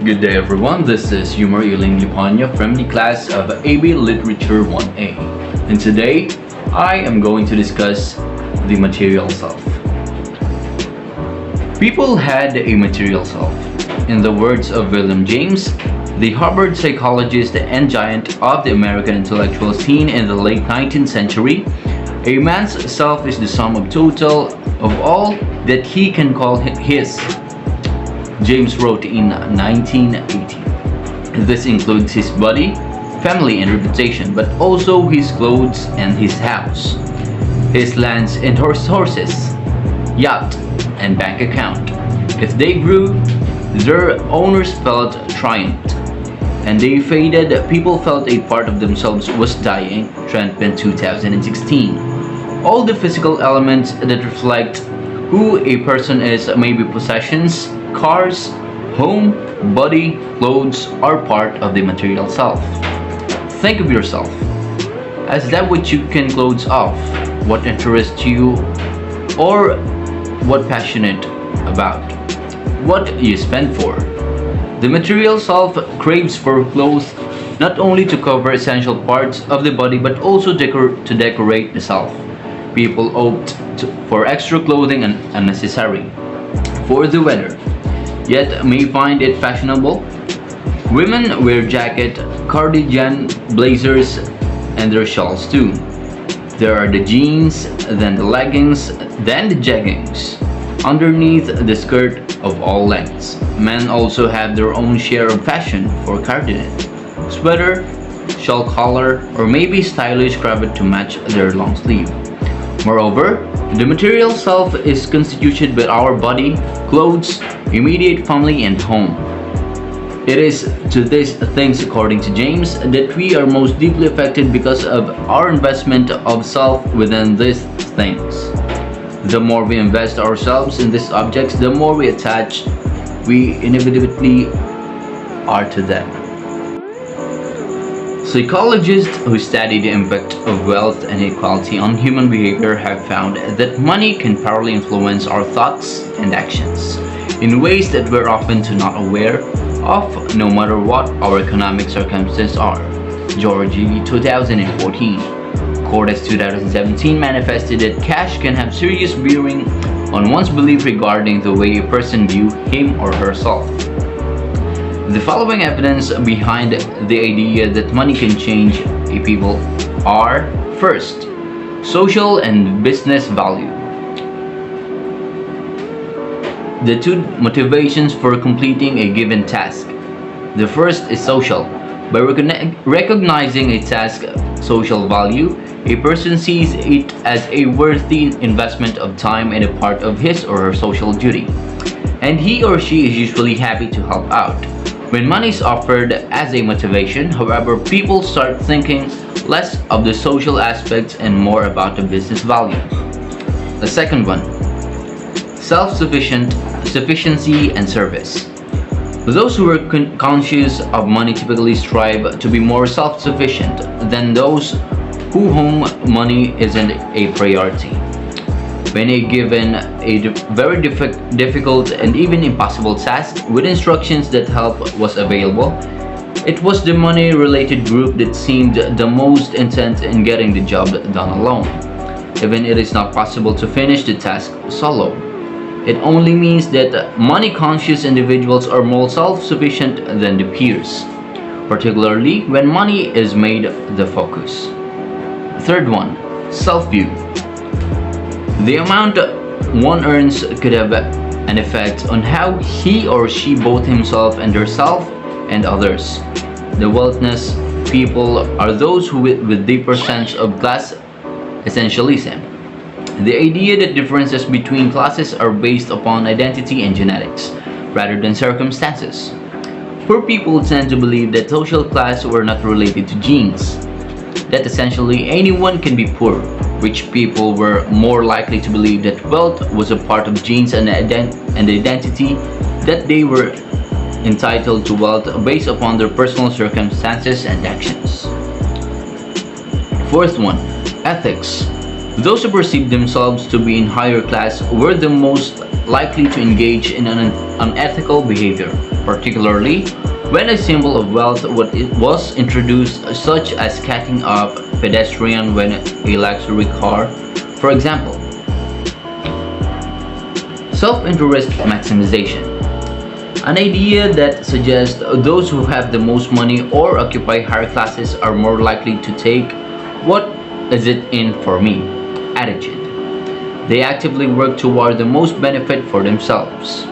Good day everyone, this is Yumar E Gleponio from the class of AB Literature 1A. And today, I am going to discuss the material self. People had a material self. In the words of William James, the Harvard psychologist and giant of the American intellectual scene in the late 19th century, a man's self is the sum of total of all that he can call his. James wrote in 1980. This includes his body, family and reputation, but also his clothes and his house, his lands and horses, yacht and bank account. If they grew, their owners felt triumphed, and they faded, people felt a part of themselves was dying. Trentman 2016. All the physical elements that reflect who a person is, maybe possessions, cars, home, body, clothes, are part of the material self. Think of yourself as that which you can clothes off, what interests you, or what passionate about, what you spend for. The material self craves for clothes not only to cover essential parts of the body but also to decorate the self. People opt for extra clothing and unnecessary for the weather, yet may find it fashionable. Women wear jacket, cardigan, blazers, and their shawls too. There are the jeans, then the leggings, then the jeggings, underneath the skirt of all lengths. Men also have their own share of fashion for cardigan, sweater, shawl collar, or maybe stylish cravat to match their long sleeve. Moreover, the material self is constituted by our body, clothes, immediate family, and home. It is to these things, according to James, that we are most deeply affected because of our investment of self within these things. The more we invest ourselves in these objects, the more we inevitably are to them. Psychologists who study the impact of wealth and equality on human behavior have found that money can powerfully influence our thoughts and actions in ways that we're often not aware of, no matter what our economic circumstances are. George E. 2014. Cordes 2017 manifested that cash can have serious bearing on one's belief regarding the way a person views him or herself. The following evidence behind the idea that money can change a people are: first, social and business value. The two motivations for completing a given task. The first is social. By recognizing a task's social value, a person sees it as a worthy investment of time and a part of his or her social duty, and he or she is usually happy to help out. When money is offered as a motivation, however, people start thinking less of the social aspects and more about the business value. The second one, sufficiency and service. Those who are conscious of money typically strive to be more self-sufficient than those whom money isn't a priority. When given a very difficult and even impossible task with instructions that help was available, it was the money-related group that seemed the most intent in getting the job done alone. Even it is not possible to finish the task solo. It only means that money-conscious individuals are more self-sufficient than their peers, particularly when money is made the focus. Third one, self-view. The amount one earns could have an effect on how he or she both himself and herself and others. The wealthiest people are those who with deeper sense of class essentialism. The idea that differences between classes are based upon identity and genetics, rather than circumstances. Poor people tend to believe that social class were not related to genes, that essentially anyone can be poor. Rich people were more likely to believe that wealth was a part of genes and identity, that they were entitled to wealth based upon their personal circumstances and actions. Fourth one, ethics. Those who perceive themselves to be in higher class were the most likely to engage in an unethical behavior, particularly when a symbol of wealth was introduced, such as catching up pedestrian when a luxury car. For example, self-interest maximization, an idea that suggests those who have the most money or occupy higher classes are more likely to take "what is it in for me" attitude. They actively work toward the most benefit for themselves.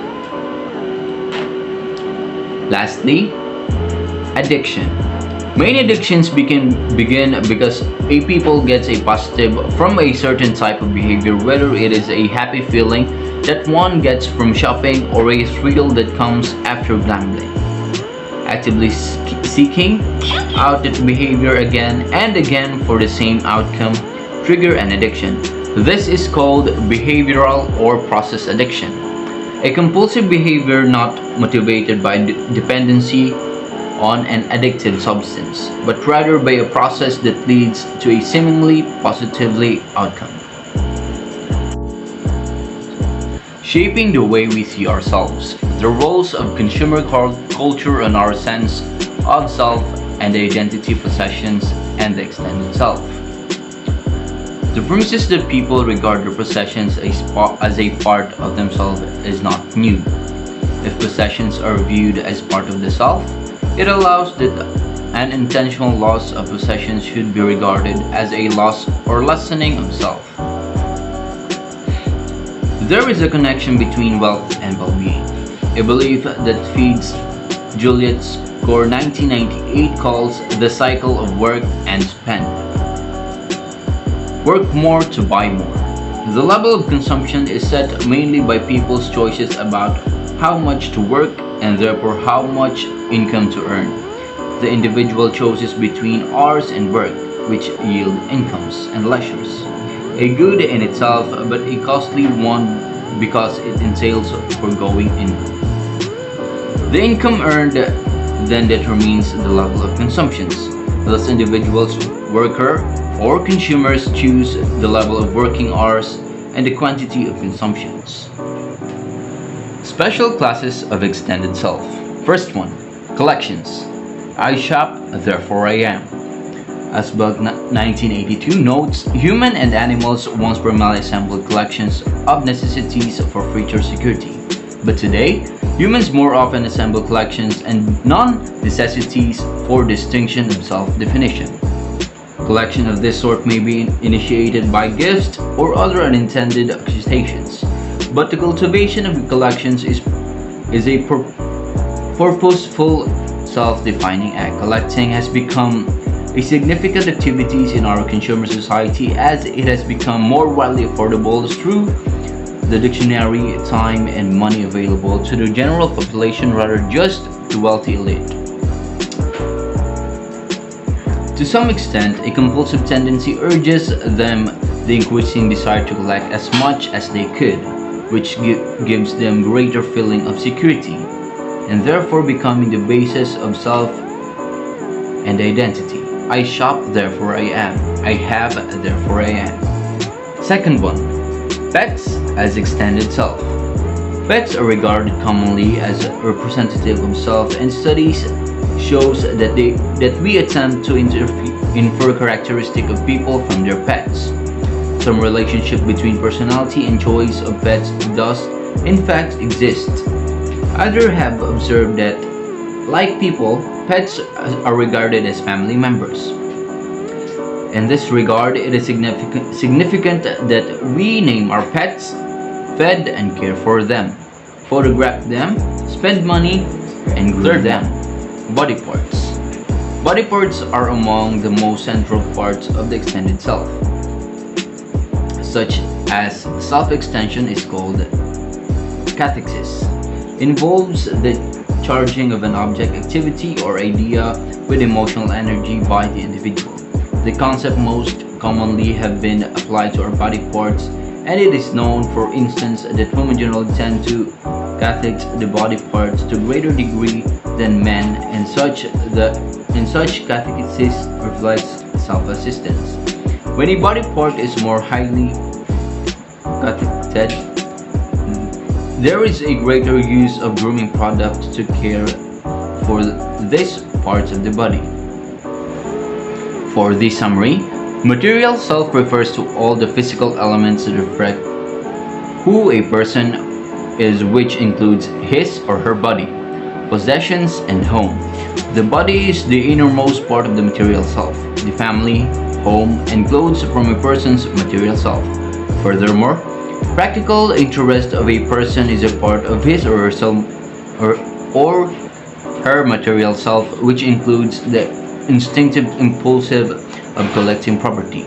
Lastly, addiction. Many addictions begin because a people gets a positive from a certain type of behavior, whether it is a happy feeling that one gets from shopping or a thrill that comes after gambling. Actively seeking out that behavior again and again for the same outcome trigger an addiction. This is called behavioral or process addiction, a compulsive behavior not motivated by dependency on an addictive substance, but rather by a process that leads to a seemingly positively outcome. Shaping the way we see ourselves, the roles of consumer culture on our sense of self and the identity, possessions, and the extended self. The premises that people regard their possessions as a part of themselves is not new. If possessions are viewed as part of the self, it allows that an intentional loss of possessions should be regarded as a loss or lessening of self. There is a connection between wealth and well-being, a belief that feeds Juliet's Score 1998 calls the cycle of work and spend. Work more to buy more. The level of consumption is set mainly by people's choices about how much to work and therefore how much income to earn. The individual chooses between hours and work, which yield incomes and leisures. A good in itself, but a costly one because it entails foregoing income. The income earned then determines the level of consumptions. Thus, individuals, worker, or consumers choose the level of working hours and the quantity of consumptions. Special classes of extended self. First one, collections. I shop, therefore I am. As Bug 1982 notes, human and animals once primarily assembled collections of necessities for future security. But today, humans more often assemble collections and non-necessities for distinction and self-definition. Collection of this sort may be initiated by gifts or other unintended acquisitions, but the cultivation of collections is a purposeful, self-defining act. Collecting has become a significant activity in our consumer society as it has become more widely affordable through the dictionary, time, and money available to the general population rather just the wealthy elite. To some extent, a compulsive tendency urges them the increasing desire to collect as much as they could, which gives them greater feeling of security, and therefore becoming the basis of self and identity. I shop, therefore I am. I have, therefore I am. Second one, pets as extended self. Pets are regarded commonly as representative of self, and studies shows that we attempt to infer characteristic of people from their pets. Some relationship between personality and choice of pets does in fact exist. Others have observed that, like people, pets are regarded as family members. In this regard, it is significant that we name our pets, fed and care for them, photograph them, spend money, and glue them. Body parts. Body parts are among the most central parts of the extended self. Such as self-extension is called cathexis. Involves the charging of an object, activity, or idea with emotional energy by the individual. The concept most commonly have been applied to our body parts, and it is known, for instance, that women generally tend to cathex the body parts to a greater degree than men, and such cathesis reflects self-assistance. When a body part is more highly cathected, There is a greater use of grooming products to care for these parts of the body. For this summary, material self refers to all the physical elements that reflect who a person is, which includes his or her body, possessions, and home. The body is the innermost part of the material self, the family, home, and clothes from a person's material self. Furthermore, practical interest of a person is a part of his or her self, or her material self, which includes the instinctive impulsive of collecting property.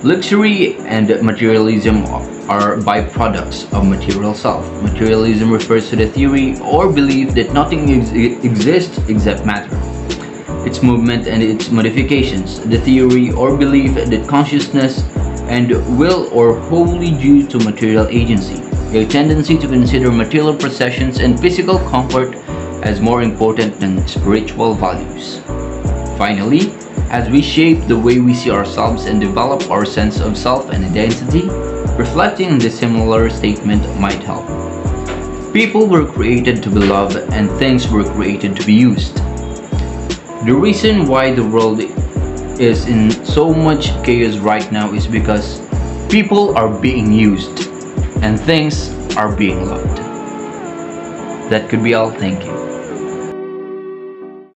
Luxury and materialism are byproducts of material self. Materialism refers to the theory or belief that nothing exists except matter, its movement and its modifications. The theory or belief that consciousness and will are wholly due to material agency, a tendency to consider material possessions and physical comfort as more important than spiritual values. Finally, as we shape the way we see ourselves and develop our sense of self and identity, reflecting on this similar statement might help. People were created to be loved and things were created to be used. The reason why the world is in so much chaos right now is because people are being used and things are being loved. That could be all. Thank you.